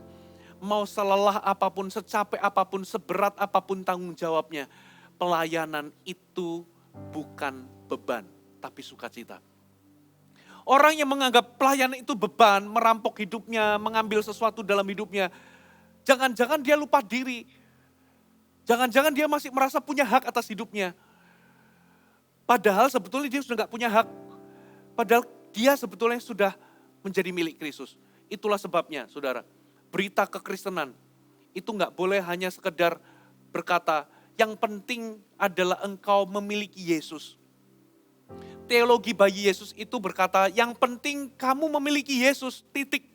Mau selelah apapun, secapek apapun, seberat apapun tanggung jawabnya. Pelayanan itu bukan beban tapi sukacita. Orang yang menganggap pelayanan itu beban, merampok hidupnya, mengambil sesuatu dalam hidupnya. Jangan-jangan dia lupa diri. Jangan-jangan dia masih merasa punya hak atas hidupnya. Padahal sebetulnya dia sudah gak punya hak. Padahal dia sebetulnya sudah menjadi milik Kristus. Itulah sebabnya saudara, berita kekristenan itu gak boleh hanya sekedar berkata, yang penting adalah engkau memiliki Yesus. Teologi bagi Yesus itu berkata, yang penting kamu memiliki Yesus, titik.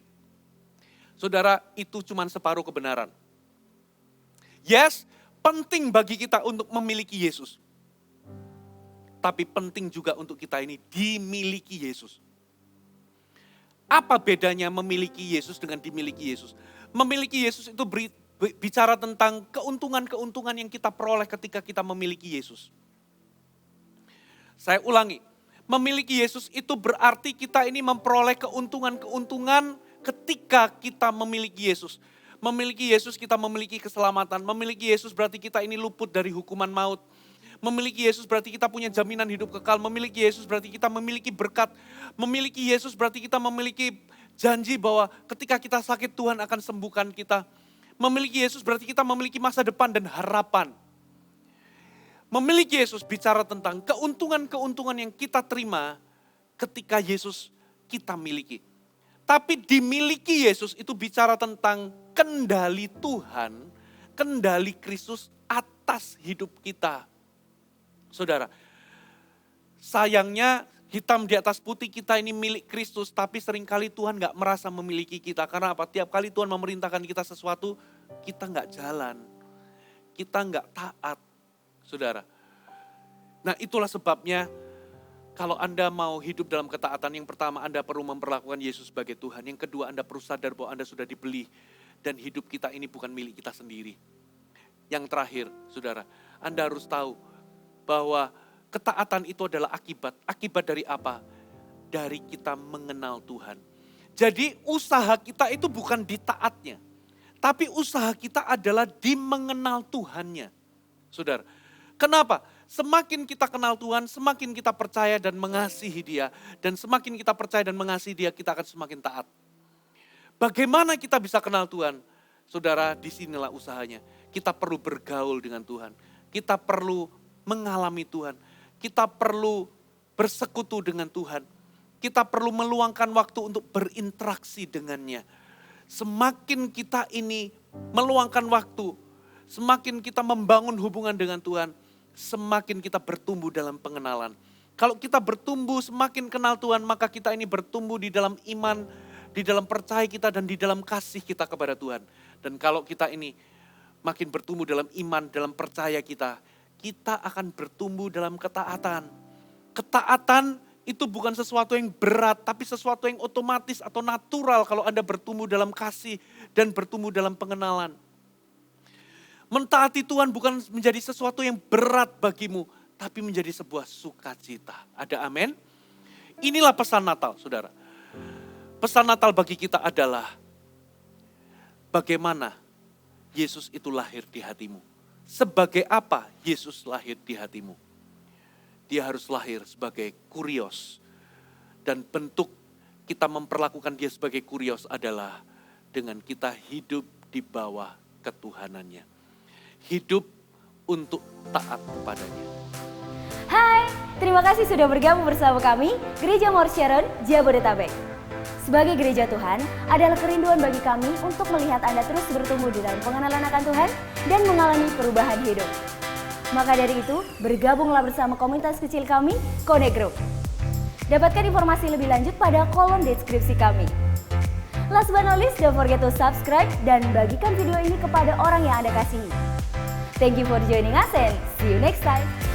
Saudara, itu cuma separuh kebenaran. Yes, penting bagi kita untuk memiliki Yesus. Tapi penting juga untuk kita ini dimiliki Yesus. Apa bedanya memiliki Yesus dengan dimiliki Yesus? Memiliki Yesus itu bicara tentang keuntungan-keuntungan yang kita peroleh ketika kita memiliki Yesus. Saya ulangi, memiliki Yesus itu berarti kita ini memperoleh keuntungan-keuntungan ketika kita memiliki Yesus. Memiliki Yesus kita memiliki keselamatan. Memiliki Yesus berarti kita ini luput dari hukuman maut. Memiliki Yesus berarti kita punya jaminan hidup kekal. Memiliki Yesus berarti kita memiliki berkat. Memiliki Yesus berarti kita memiliki janji bahwa ketika kita sakit Tuhan akan sembuhkan kita. Memiliki Yesus berarti kita memiliki masa depan dan harapan. Memiliki Yesus bicara tentang keuntungan-keuntungan yang kita terima ketika Yesus kita miliki. Tapi dimiliki Yesus itu bicara tentang kendali Tuhan, kendali Kristus atas hidup kita. Saudara, sayangnya hitam di atas putih kita ini milik Kristus, tapi seringkali Tuhan gak merasa memiliki kita. Karena apa? Tiap kali Tuhan memerintahkan kita sesuatu, kita gak jalan. Kita gak taat. Saudara, nah itulah sebabnya kalau Anda mau hidup dalam ketaatan, yang pertama Anda perlu memperlakukan Yesus sebagai Tuhan. Yang kedua Anda perlu sadar bahwa Anda sudah dibeli dan hidup kita ini bukan milik kita sendiri. Yang terakhir saudara, Anda harus tahu bahwa ketaatan itu adalah akibat. Akibat dari apa? Dari kita mengenal Tuhan. Jadi usaha kita itu bukan di taatnya, tapi usaha kita adalah di mengenal Tuhannya. Saudara, kenapa? Semakin kita kenal Tuhan, semakin kita percaya dan mengasihi Dia. Dan semakin kita percaya dan mengasihi Dia, kita akan semakin taat. Bagaimana kita bisa kenal Tuhan? Saudara, disinilah usahanya. Kita perlu bergaul dengan Tuhan. Kita perlu mengalami Tuhan. Kita perlu bersekutu dengan Tuhan. Kita perlu meluangkan waktu untuk berinteraksi dengannya. semakin kita ini meluangkan waktu, semakin kita membangun hubungan dengan Tuhan, semakin kita bertumbuh dalam pengenalan. Kalau kita bertumbuh semakin kenal Tuhan, maka kita ini bertumbuh di dalam iman, di dalam percaya kita dan di dalam kasih kita kepada Tuhan. Dan kalau kita ini makin bertumbuh dalam iman, dalam percaya kita akan bertumbuh dalam ketaatan. Ketaatan itu bukan sesuatu yang berat, tapi sesuatu yang otomatis atau natural kalau Anda bertumbuh dalam kasih dan bertumbuh dalam pengenalan. Mentaati Tuhan bukan menjadi sesuatu yang berat bagimu, tapi menjadi sebuah sukacita. Ada amin? Inilah pesan Natal, saudara. Pesan Natal bagi kita adalah bagaimana Yesus itu lahir di hatimu. Sebagai apa Yesus lahir di hatimu? Dia harus lahir sebagai kurios. Dan bentuk kita memperlakukan dia sebagai kurios adalah dengan kita hidup di bawah ketuhanannya. Hidup untuk taat kepadanya. Hai, terima kasih sudah bergabung bersama kami, Gereja Mount Sharon, Jabodetabek. Sebagai gereja Tuhan, adalah kerinduan bagi kami untuk melihat Anda terus bertumbuh di dalam pengenalan akan Tuhan dan mengalami perubahan hidup. Maka dari itu, bergabunglah bersama komunitas kecil kami, Connect Group. Dapatkan informasi lebih lanjut pada kolom deskripsi kami. Last but not least, don't forget to subscribe dan bagikan video ini kepada orang yang Anda kasihi. Thank you for joining us and see you next time.